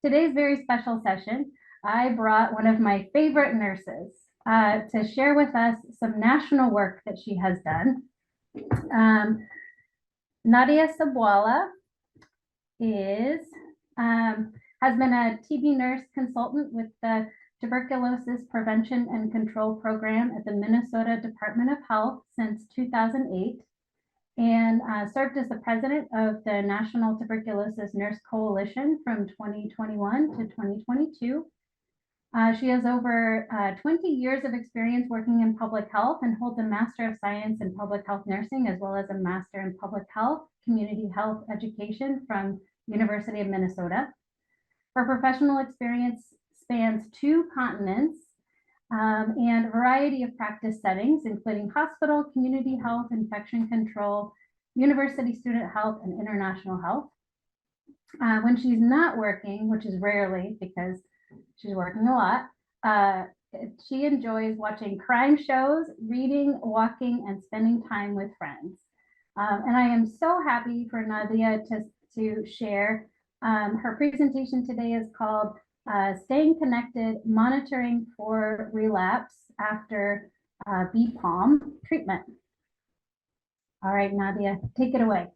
Today's very special session, I brought one of my favorite nurses to share with us some national work that she has done. Nadia Sabwala is has been a TB nurse consultant with the Tuberculosis Prevention and Control Program at the Minnesota Department of Health since 2008 and served as the president of the National Tuberculosis Nurse Coalition from 2021 to 2022. She has over 20 years of experience working in public health and holds a Master of Science in Public Health Nursing, as well as a Master in Public Health, Community Health Education from University of Minnesota. Her professional experience spans 2 continents and a variety of practice settings, including hospital, community health, infection control, university student health, and international health. When she's not working, which is rarely because she's working a lot, she enjoys watching crime shows, reading, walking, and spending time with friends. And I am so happy for Nadia to share. Her presentation today is called Staying Connected, Monitoring for Relapse After BPALM Treatment. All right, Nadia, take it away.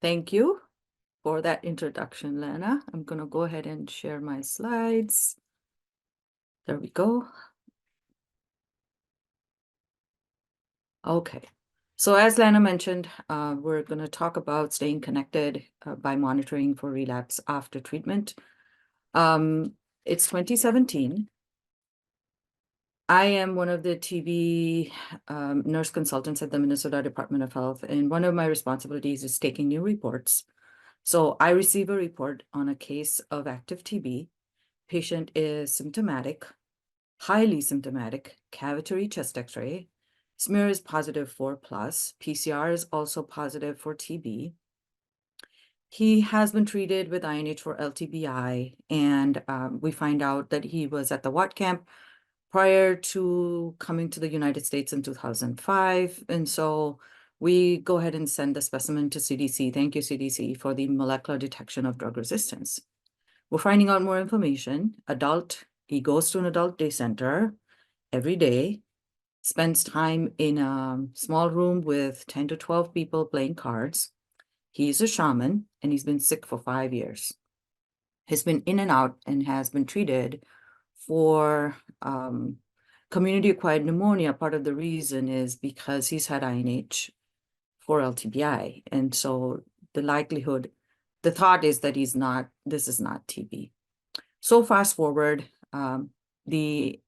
Thank you for that introduction, Lana. I'm going to go ahead and share my slides. There we go. Okay. So as Lana mentioned, we're going to talk about staying connected by monitoring for relapse after treatment. It's 2017. I am one of the TB nurse consultants at the Minnesota Department of Health, and one of my responsibilities is taking new reports. So I receive a report on a case of active TB. Patient is symptomatic, highly symptomatic, cavitary chest X-ray. Smear is positive 4+. PCR is also positive for TB. He has been treated with INH for LTBI, and we find out that he was at the Watt camp prior to coming to the United States in 2005. And so we go ahead and send the specimen to CDC. Thank you, CDC, for the molecular detection of drug resistance. We're finding out more information. He goes to an adult day center every day, spends time in a small room with 10 to 12 people playing cards. He's a shaman, and he's been sick for 5 years. He's been in and out and has been treated for community-acquired pneumonia. Part of the reason is because he's had INH for LTBI. And so the thought is that this is not TB. So fast forward, the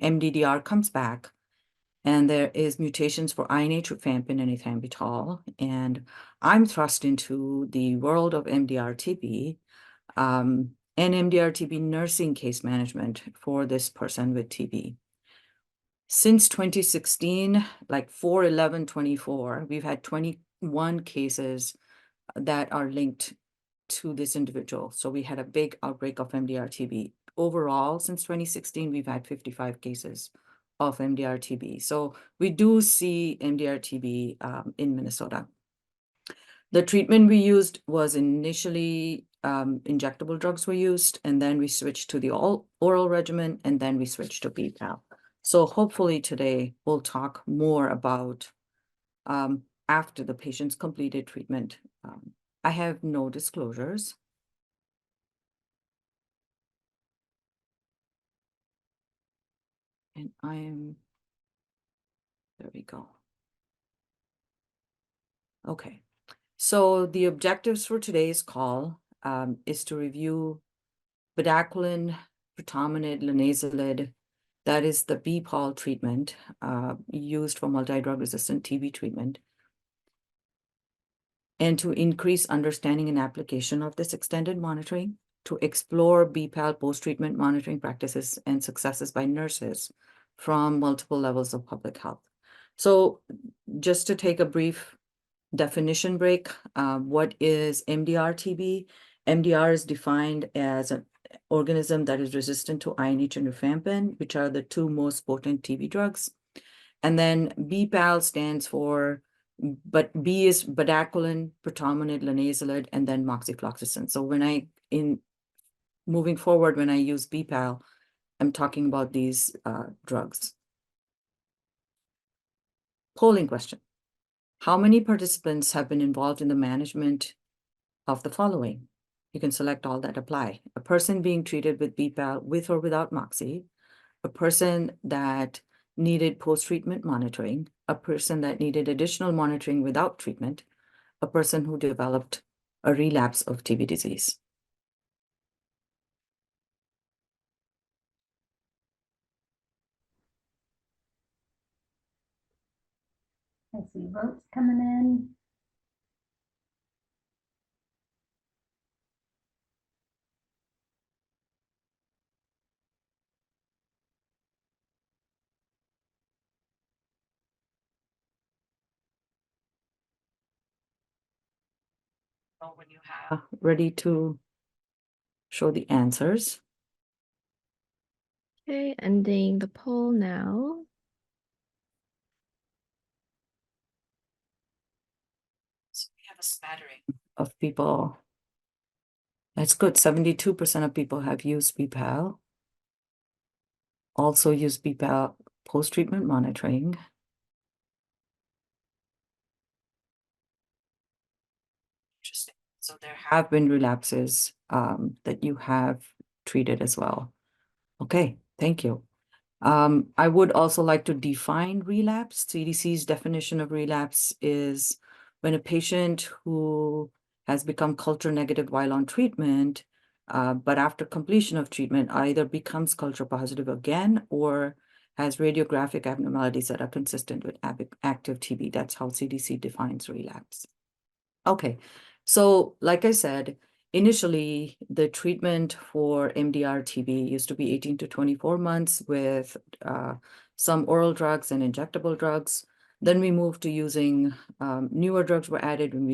MDDR comes back, and there is mutations for INH, rifampin, and ethambutol. And I'm thrust into the world of MDR-TB and MDR-TB nursing case management for this person with TB. Since 2016, like 4/11/24, we've had 21 cases that are linked to this individual. So we had a big outbreak of MDR-TB. Overall, since 2016, we've had 55 cases of MDR-TB. So we do see MDR-TB in Minnesota. The treatment we used was initially injectable drugs were used, and then we switched to the oral regimen, and then we switched to BPAL. So hopefully today we'll talk more about after the patient's completed treatment. I have no disclosures. And there we go. Okay. So the objectives for today's call is to review bedaquiline, pretomanid, linezolid. That is the BPAL treatment used for multi-drug resistant TB treatment, and to increase understanding and application of this extended monitoring, to explore BPAL post-treatment monitoring practices and successes by nurses from multiple levels of public health. So just to take a brief definition break, what is MDR-TB? MDR is defined as an organism that is resistant to INH and rifampin, which are the 2 most potent TB drugs. And then BPAL stands for but B is bedaquiline, protomionid, linezolid, and then moxifloxacin. So moving forward, when I use BPAL, I'm talking about these drugs. Polling question. How many participants have been involved in the management of the following? You can select all that apply. A person being treated with BPAL with or without Moxi, a person that needed post-treatment monitoring, a person that needed additional monitoring without treatment, a person who developed a relapse of TB disease. I see votes coming in. When you have ready to show the answers. Okay, ending the poll now. So we have a smattering of people. That's good. 72% of people have used BPAL. Also use BPAL post-treatment monitoring. Interesting. So there have been relapses that you have treated as well. Okay, thank you. I would also like to define relapse. CDC's definition of relapse is when a patient who has become culture negative while on treatment, but after completion of treatment, either becomes culture positive again or has radiographic abnormalities that are consistent with active TB. That's how CDC defines relapse. Okay, so like I said, initially, the treatment for MDR TB used to be 18 to 24 months with some oral drugs and injectable drugs. Then we moved to using newer drugs were added when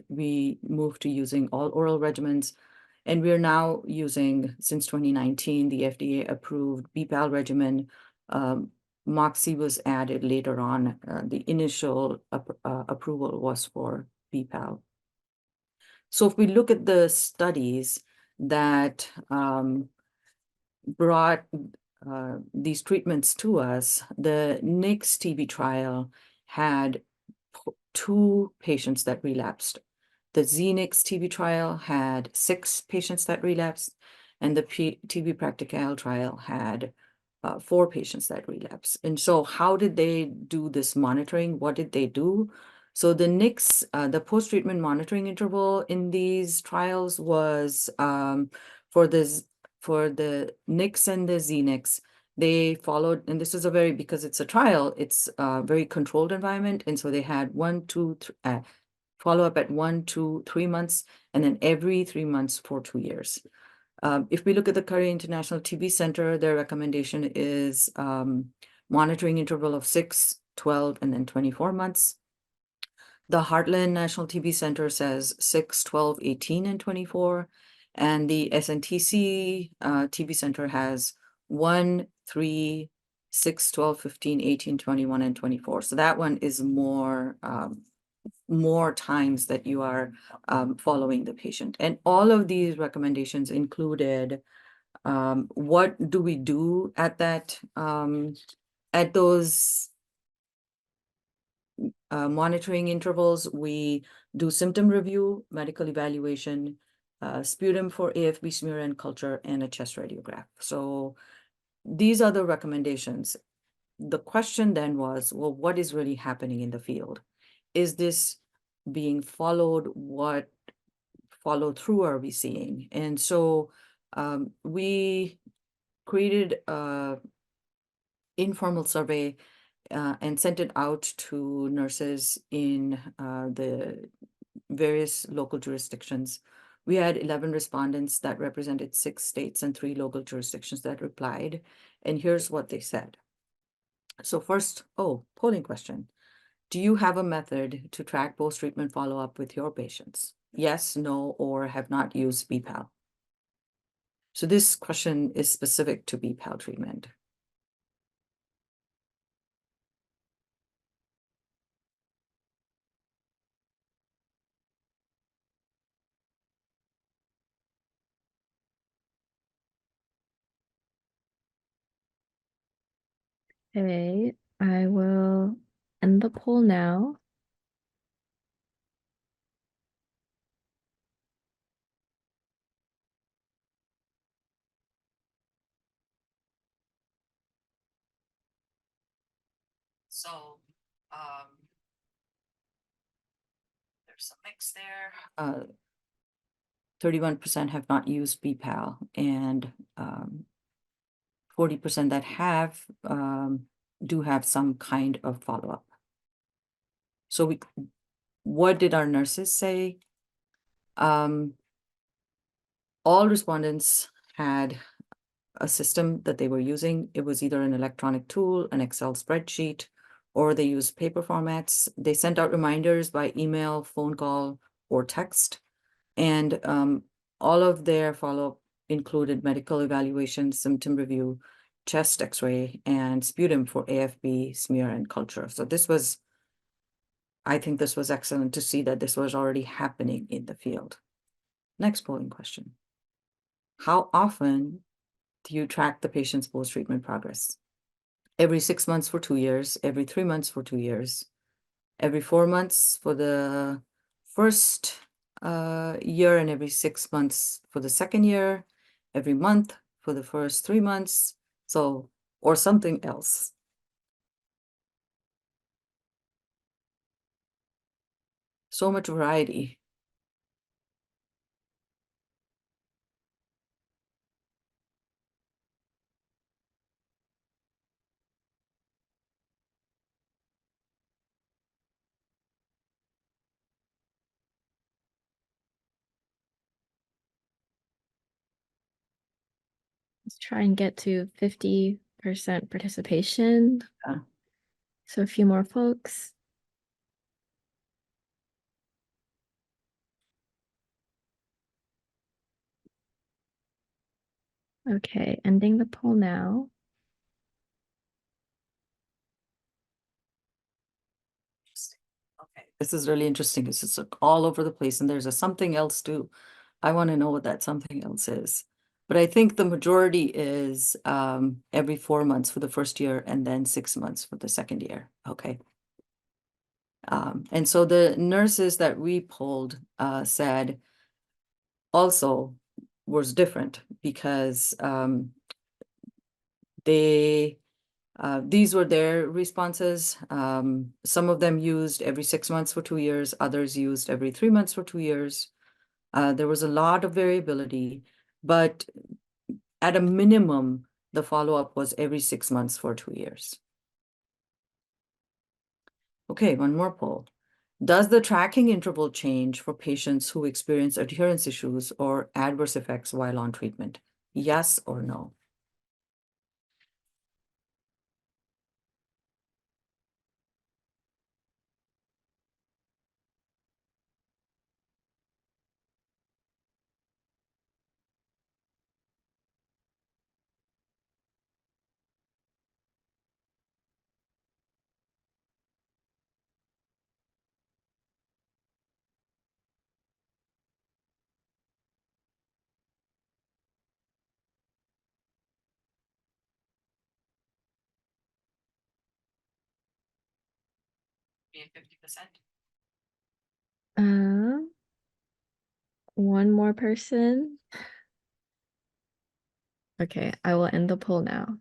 we moved to using all oral regimens. And we are now using, since 2019, the FDA approved BPAL regimen. Moxi was added later on. The initial approval was for BPAL. So if we look at the studies that brought these treatments to us, the NICS TB trial had 2 patients that relapsed. The ZNICS TB trial had 6 patients that relapsed, and the TB Practical trial had 4 patients that relapsed. And so how did they do this monitoring? What did they do? So the NICS, the post-treatment monitoring interval in these trials was for the NICS and the ZNICS, they followed, and this is because it's a trial, it's a very controlled environment. And so they had follow up at 1, 2, 3 months, and then every 3 months for 2 years. If we look at the Curry International TB Center, their recommendation is monitoring interval of 6, 12, and then 24 months. The Heartland National TB Center says 6, 12, 18, and 24. And the SNTC TB Center has 1, 3, 6, 12, 15, 18, 21, and 24. So that one is more times that you are following the patient. And all of these recommendations included what do we do at those monitoring intervals. We do symptom review, medical evaluation, sputum for AFB smear and culture, and a chest radiograph. So these are the recommendations. The question then was, well, what is really happening in the field? Is this being followed? What follow-through are we seeing? And so we created an informal survey and sent it out to nurses in the various local jurisdictions. We had 11 respondents that represented 6 states and 3 local jurisdictions that replied. And here's what they said. So first, polling question. Do you have a method to track post-treatment follow-up with your patients? Yes, no, or have not used BPAL. So this question is specific to BPAL treatment. Okay, I will end the poll now. So, there's some mix there. 31% have not used BPAL, and 40% that have do have some kind of follow-up. So what did our nurses say? All respondents had a system that they were using. It was either an electronic tool, an Excel spreadsheet, or they used paper formats. They sent out reminders by email, phone call, or text. And all of their follow-up included medical evaluation, symptom review, chest x-ray, and sputum for AFB, smear, and culture. So I think this was excellent to see that this was already happening in the field. Next polling question. How often do you track the patient's post-treatment progress? Every 6 months for 2 years, every 3 months for 2 years, every 4 months for the first year, and every 6 months for the second year, every month for the first 3 months, so, or something else. So much variety. Let's try and get to 50% participation. Yeah. So a few more folks. Okay, ending the poll now. Okay, this is really interesting. It's just like all over the place, and there's a something else too. I want to know what that something else is. But I think the majority is every 4 months for the first year and then 6 months for the second year. Okay. And so the nurses that we polled said also was different because these were their responses. Some of them used every 6 months for 2 years, others used every 3 months for 2 years. There was a lot of variability, but at a minimum, the follow-up was every 6 months for 2 years. Okay, one more poll. Does the tracking interval change for patients who experience adherence issues or adverse effects while on treatment? Yes or no? Be at 50%. One more person. Okay, I will end the poll now.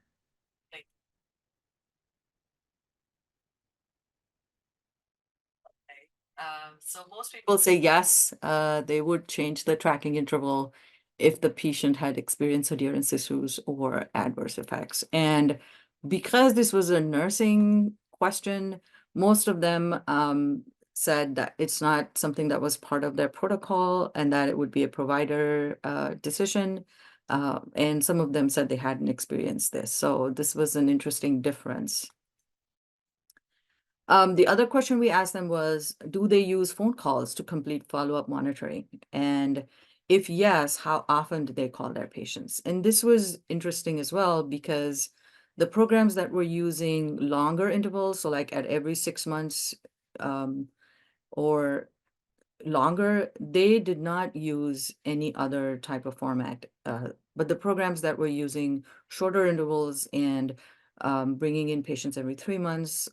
So most people say yes, they would change the tracking interval if the patient had experienced adherence issues or adverse effects. And because this was a nursing question, most of them said that it's not something that was part of their protocol and that it would be a provider decision. And some of them said they hadn't experienced this. So this was an interesting difference. The other question we asked them was, do they use phone calls to complete follow-up monitoring? And if yes, how often do they call their patients? And this was interesting as well because the programs that were using longer intervals, so like at every 6 months or longer, they did not use any other type of format. But the programs that were using shorter intervals and bringing in patients every 3 months,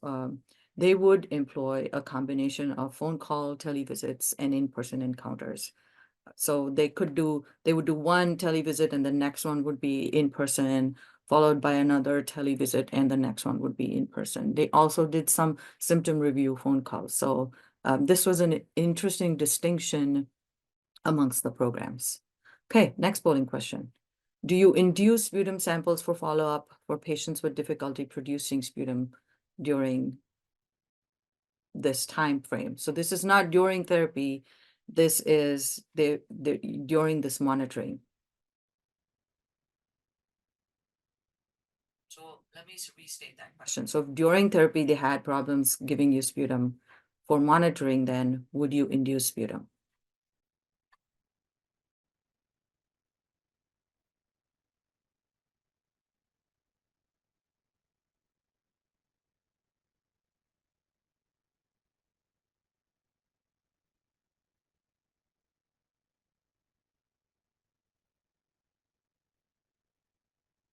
they would employ a combination of phone call, televisits, and in-person encounters. So they would do one televisit and the next one would be in person, followed by another televisit and the next one would be in person. They also did some symptom review phone calls. So this was an interesting distinction amongst the programs. Okay, next polling question. Do you induce sputum samples for follow-up for patients with difficulty producing sputum during this time frame? So this is not during therapy. This is during this monitoring. So let me restate that question. So if during therapy they had problems giving you sputum, for monitoring, then would you induce sputum?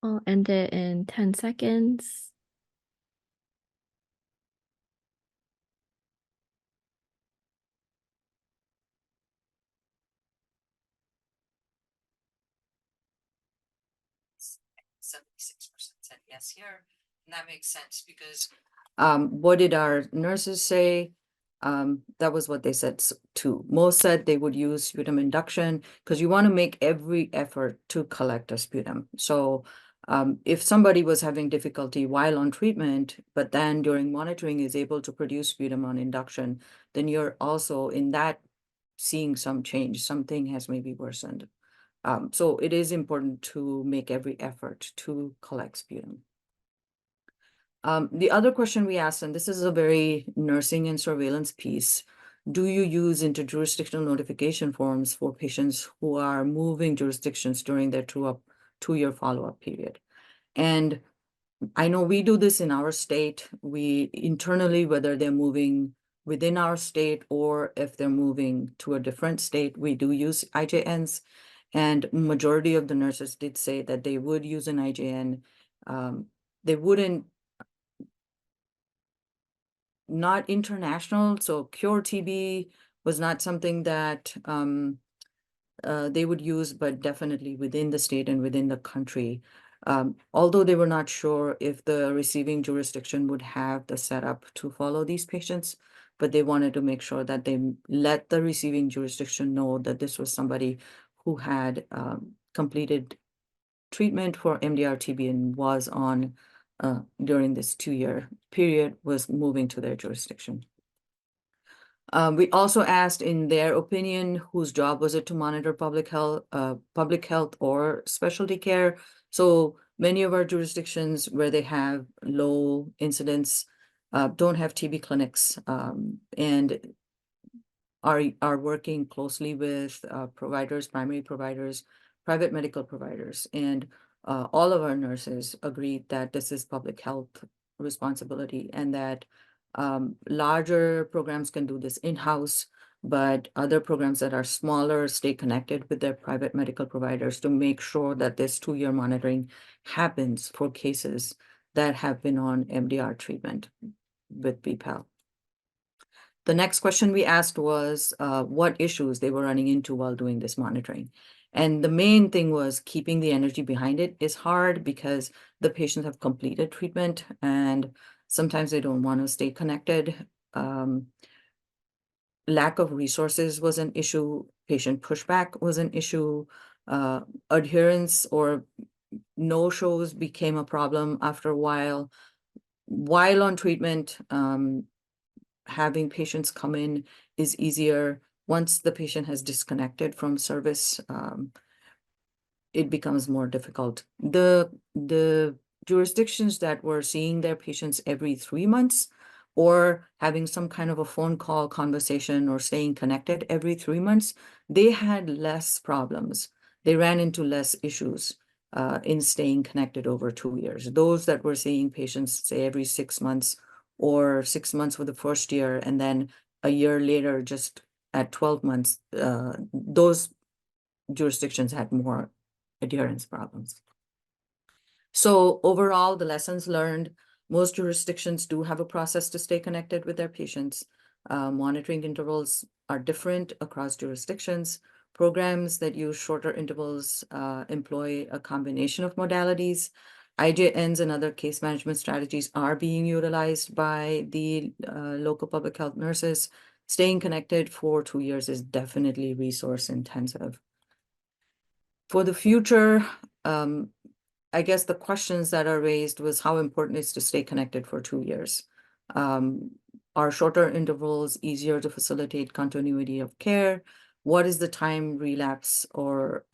I'll end it in 10 seconds. .76% said yes here, and that makes sense because what did our nurses say? That was what they said too. Most said they would use sputum induction because you want to make every effort to collect a sputum. So if somebody was having difficulty while on treatment, but then during monitoring is able to produce sputum on induction, then you're also in that seeing some change, something has maybe worsened. So it is important to make every effort to collect sputum. The other question we asked, and this is a very nursing and surveillance piece, do you use interjurisdictional notification forms for patients who are moving jurisdictions during their two-year follow-up period? And I know we do this in our state. We internally, whether they're moving within our state or if they're moving to a different state, we do use IJNs. And majority of the nurses did say that they would use an IJN. They wouldn't, not international. So Cure TB was not something that they would use, but definitely within the state and within the country. Although they were not sure if the receiving jurisdiction would have the setup to follow these patients, but they wanted to make sure that they let the receiving jurisdiction know that this was somebody who had completed treatment for MDR-TB and was on during this 2-year period, was moving to their jurisdiction. We also asked, in their opinion, whose job was it to monitor public health or specialty care. So many of our jurisdictions where they have low incidence don't have TB clinics and are working closely with providers, primary providers, private medical providers, and all of our nurses agreed that this is public health responsibility and that larger programs can do this in-house, but other programs that are smaller stay connected with their private medical providers to make sure that this 2-year monitoring happens for cases that have been on MDR treatment with BPAL. The next question we asked was what issues they were running into while doing this monitoring. And the main thing was keeping the energy behind it is hard because the patients have completed treatment and sometimes they don't want to stay connected. Lack of resources was an issue. Patient pushback was an issue. Adherence or no-shows became a problem after a while. While on treatment, having patients come in is easier. Once the patient has disconnected from service, it becomes more difficult. The jurisdictions that were seeing their patients every 3 months or having some kind of a phone call conversation or staying connected every 3 months, they had less problems. They ran into less issues in staying connected over 2 years. Those that were seeing patients, say, every 6 months or 6 months for the first year, and then a year later, just at 12 months, those jurisdictions had more adherence problems. So overall, the lessons learned, most jurisdictions do have a process to stay connected with their patients. Monitoring intervals are different across jurisdictions. Programs that use shorter intervals employ a combination of modalities. IJNs and other case management strategies are being utilized by the local public health nurses. Staying connected for 2 years is definitely resource intensive. For the future, I guess the questions that are raised was how important is to stay connected for 2 years. Are shorter intervals easier to facilitate continuity of care? What is the time relapse or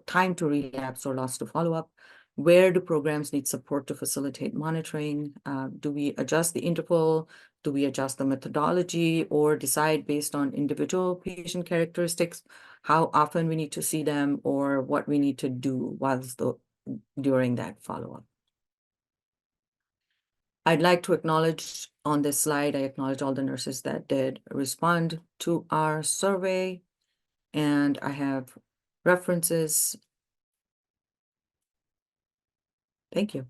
time to relapse or loss to follow-up? Where do programs need support to facilitate monitoring? Do we adjust the interval? Do we adjust the methodology or decide based on individual patient characteristics how often we need to see them or what we need to do during that follow-up? I'd like to acknowledge on this slide, I acknowledge all the nurses that did respond to our survey, and I have references. Thank you.